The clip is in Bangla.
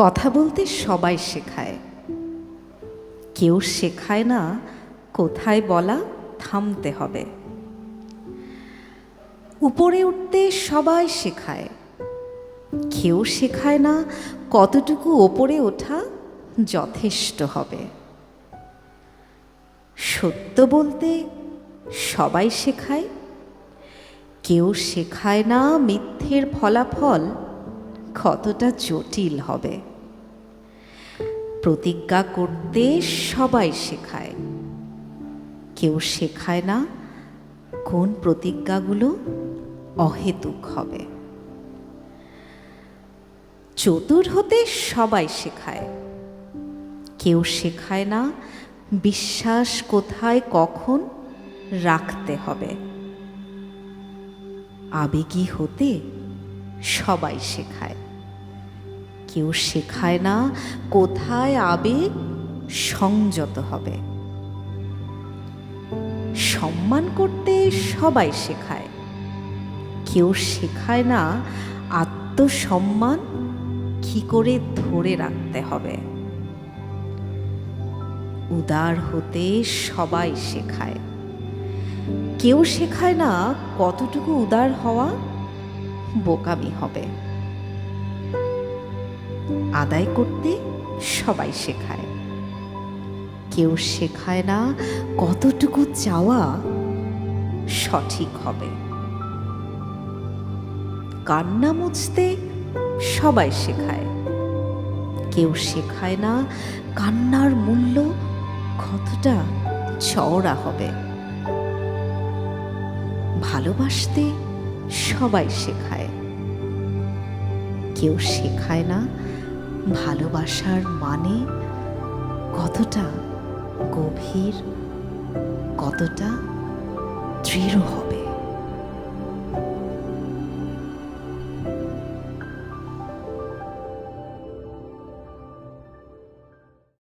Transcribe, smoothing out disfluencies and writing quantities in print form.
কথা বলতে সবাই শেখায়, কেউ শেখায় না কোথায় বলা থামতে হবে। উপরে উঠতে সবাই শেখায়, কেউ শেখায় না কতটুকু ওপরে ওঠা যথেষ্ট হবে। সত্য বলতে সবাই শেখায়, কেউ শেখায় না মিথ্যের ফলাফল কতটা জটিল হবে। প্রতিজ্ঞা করতে সবাই শেখায়, কেউ শেখায় না কোন প্রতিজ্ঞাগুলো অহেতুক হবে। চতুর হতে সবাই শেখায়, কেউ শেখায় না বিশ্বাস কোথায় কখন রাখতে হবে। আবেগী হতে সবাই শেখায়, কেউ শেখায় না কোথায় আবেগ সংযত হবে। সম্মান করতে সবাই শেখায়, কেউ শেখায় না আত্মসম্মান কি করে ধরে রাখতে হবে। উদার হতে সবাই শেখায়, কেউ শেখায় না কতটুকু উদার হওয়া বোকামি হবে। আদায় করতে সবাই শেখায়, কেউ শেখায় না কতটুকু চাওয়া সঠিক হবে। কান্না মুছতে সবাই শেখায়, কেউ শেখায় না কান্নার মূল্য কতটা চওড়া হবে। ভালোবাসতে সবাই শেখায়, কেউ শেখায় না ভালোবাসার মানে কতটা গভীর, কতটা দৃঢ় হবে।